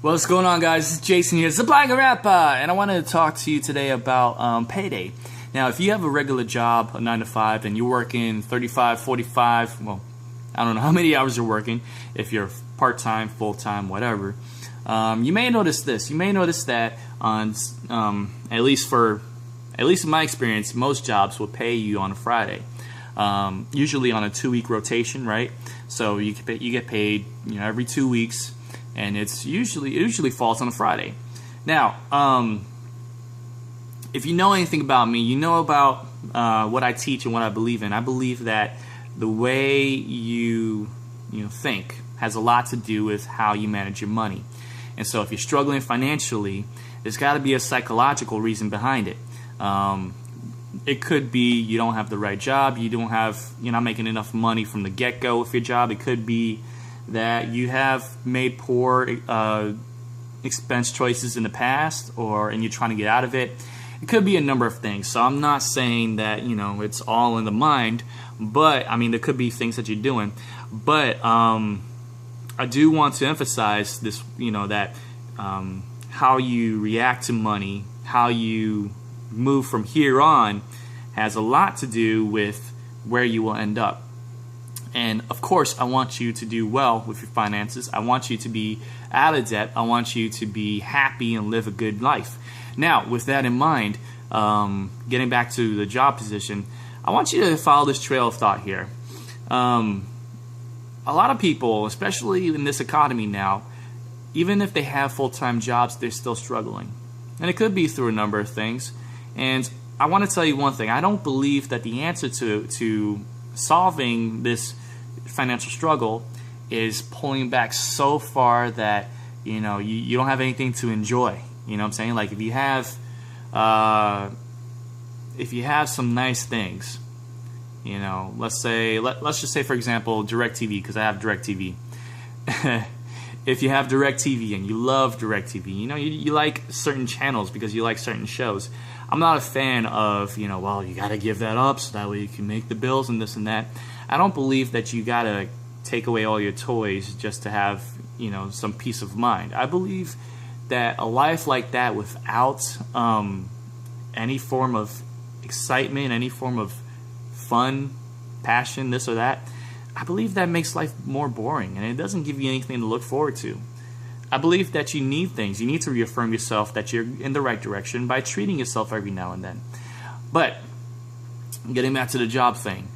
What's going on, guys? It's Jason here, Supplying a Rapper, and I wanted to talk to you today about Payday. Now, if you have a regular job, a 9 to 5, and you're working 35, 45, well, I don't know how many hours you're working, if you're part-time, full-time, whatever, you may notice this. You may notice that on, at least in my experience, most jobs will pay you on a Friday. Usually on a 2-week rotation, right? So you get paid, every 2 weeks. And it usually falls on a Friday. Now, if you know anything about me, you know about what I teach and what I believe in. I believe that the way you think has a lot to do with how you manage your money. And so, if you're struggling financially, there's got to be a psychological reason behind it. It could be you don't have the right job. You're not making enough money from the get-go with your job. It could be that you have made poor expense choices in the past, and you're trying to get out of it. It could be a number of things. So I'm not saying that it's all in the mind, but there could be things that you're doing. But I do want to emphasize this, that how you react to money, how you move from here on, has a lot to do with where you will end up. And of course, I want you to do well with your finances. I want you to be out of debt. I want you to be happy and live a good life. Now, with that in mind, getting back to the job position, I want you to follow this trail of thought here. A lot of people, especially in this economy now, even if they have full-time jobs, they're still struggling. And it could be through a number of things. And I want to tell you one thing. I don't believe that the answer to solving this financial struggle is pulling back so far that you don't have anything to enjoy. You know what I'm saying? Like if you have some nice things, let's just say for example DirecTV, because I have DirecTV. If you have DirecTV and you love DirecTV, you like certain channels because you like certain shows. I'm not a fan of, well, you got to give that up so that way you can make the bills and this and that. I don't believe that you got to take away all your toys just to have, some peace of mind. I believe that a life like that without any form of excitement, any form of fun, passion, this or that, I believe that makes life more boring and it doesn't give you anything to look forward to. I believe that you need things. You need to reaffirm yourself that you're in the right direction by treating yourself every now and then. But getting back to the job thing,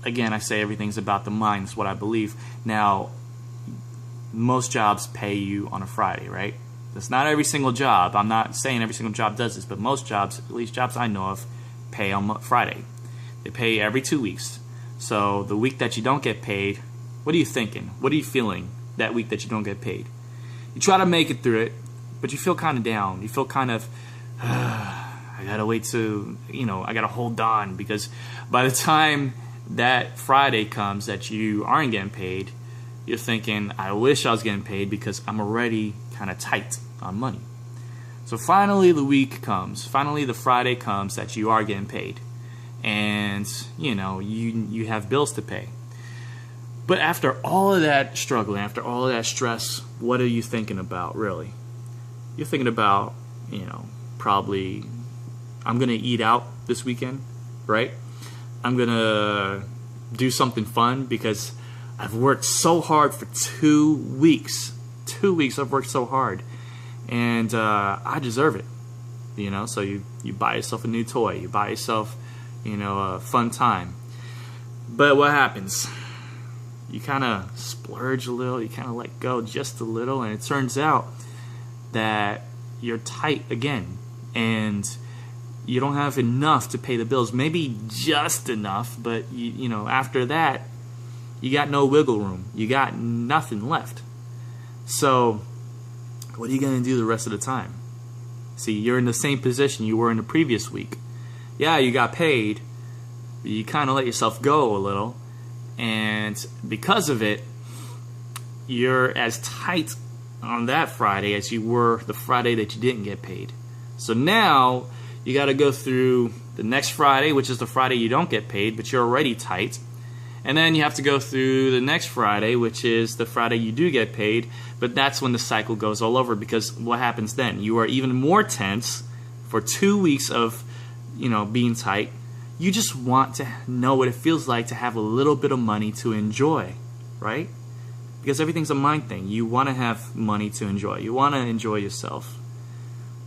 again, I say everything's about the mind. That's what I believe. Now, most jobs pay you on a Friday, right? That's not every single job. I'm not saying every single job does this, but most jobs, at least jobs I know of, pay on Friday. They pay every 2 weeks. So the week that you don't get paid, what are you thinking? What are you feeling that week that you don't get paid? You try to make it through it, but you feel kind of down. You feel kind of, I gotta wait to, I gotta hold on, because by the time that Friday comes that you aren't getting paid, you're thinking, I wish I was getting paid because I'm already kind of tight on money. So finally the week comes. Finally the Friday comes that you are getting paid. And, you have bills to pay. But after all of that struggling, after all of that stress, what are you thinking about, really? You're thinking about, probably, I'm going to eat out this weekend, right? I'm going to do something fun because I've worked so hard for 2 weeks. 2 weeks I've worked so hard. And I deserve it, So you buy yourself a new toy. You buy yourself, a fun time. But what happens? You kind of splurge a little, you kind of let go just a little, and it turns out that you're tight again, and you don't have enough to pay the bills. Maybe just enough, but after that, you got no wiggle room. You got nothing left. So, what are you going to do the rest of the time? See, you're in the same position you were in the previous week. Yeah, you got paid, but you kind of let yourself go a little. And because of it, you're as tight on that Friday as you were the Friday that you didn't get paid. So now you got to go through the next Friday, which is the Friday you don't get paid, but you're already tight. And then you have to go through the next Friday, which is the Friday you do get paid, but that's when the cycle goes all over, because what happens then? You are even more tense for 2 weeks of, being tight. You just want to know what it feels like to have a little bit of money to enjoy, right? Because everything's a mind thing. You want to have money to enjoy. You want to enjoy yourself.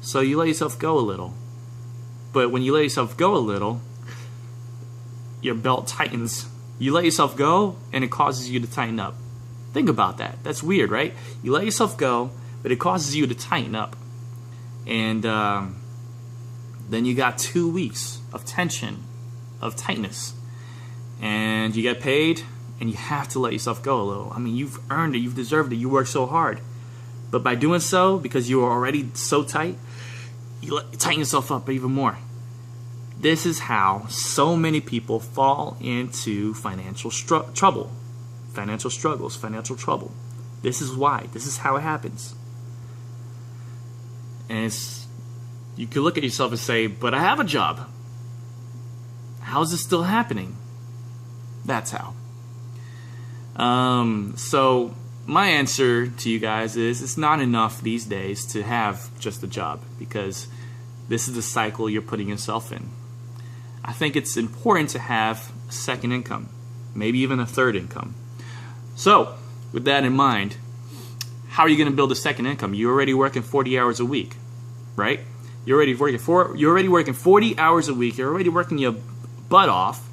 So you let yourself go a little. But when you let yourself go a little, your belt tightens. You let yourself go, and it causes you to tighten up. Think about that. That's weird, right? You let yourself go, but it causes you to tighten up. And then you got 2 weeks of tension, of tightness. And you get paid, and you have to let yourself go a little. I mean, you've earned it. You've deserved it. You worked so hard. But by doing so, because you are already so tight, you tighten yourself up even more. This is how so many people fall into financial trouble, financial struggles, financial trouble. This is why. This is how it happens. And you could look at yourself and say, but I have a job. How is this still happening? That's how. So my answer to you guys is it's not enough these days to have just a job, because this is the cycle you're putting yourself in. I think it's important to have a second income, maybe even a third income. So with that in mind, how are you going to build a second income? You're already working 40 hours a week, right? You're already working 40 hours a week. You're already working your butt off.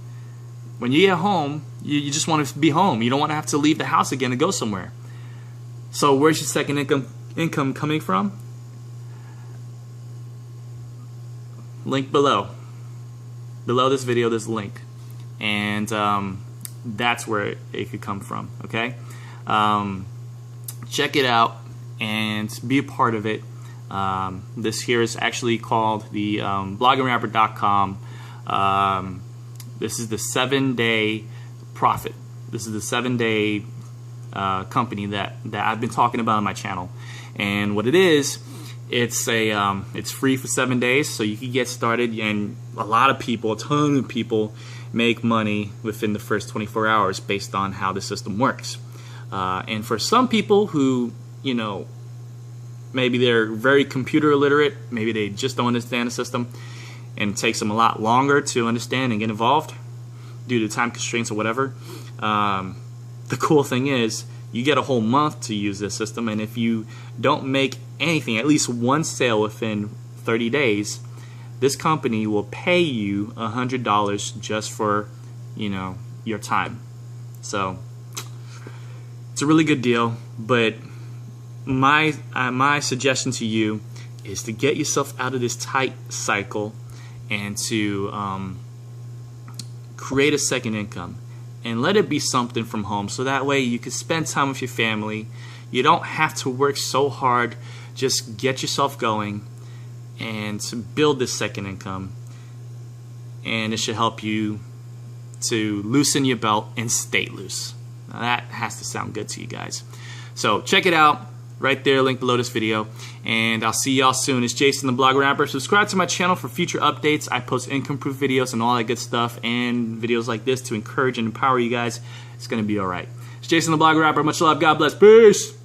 When you get home, you just want to be home. You don't want to have to leave the house again to go somewhere. So where's your second income coming from? Link below. Below this video, there's a link. And that's where it could come from, okay? Check it out and be a part of it. This here is actually called the bloggingramper.com. This is the 7-day profit. This is the 7-day company that I've been talking about on my channel. And what it is, it's free for 7 days, so you can get started. And a lot of people, a ton of people, make money within the first 24 hours based on how the system works. And for some people who, maybe they're very computer illiterate, maybe they just don't understand the system, and it takes them a lot longer to understand and get involved due to time constraints or whatever. The cool thing is you get a whole month to use this system, and if you don't make anything, at least one sale within 30 days, this company will pay you $100 just for, your time. So it's a really good deal, but my suggestion to you is to get yourself out of this tight cycle and to create a second income, and let it be something from home, so that way you can spend time with your family. You don't have to work so hard. Just get yourself going and to build this second income, and it should help you to loosen your belt and stay loose. Now that has to sound good to you guys. So check it out right there, link below this video, and I'll see y'all soon. It's Jason the Blogger Rapper. Subscribe to my channel for future updates. I post income-proof videos and all that good stuff, and videos like this to encourage and empower you guys. It's gonna be alright. It's Jason the Blogger Rapper. Much love. God bless. Peace.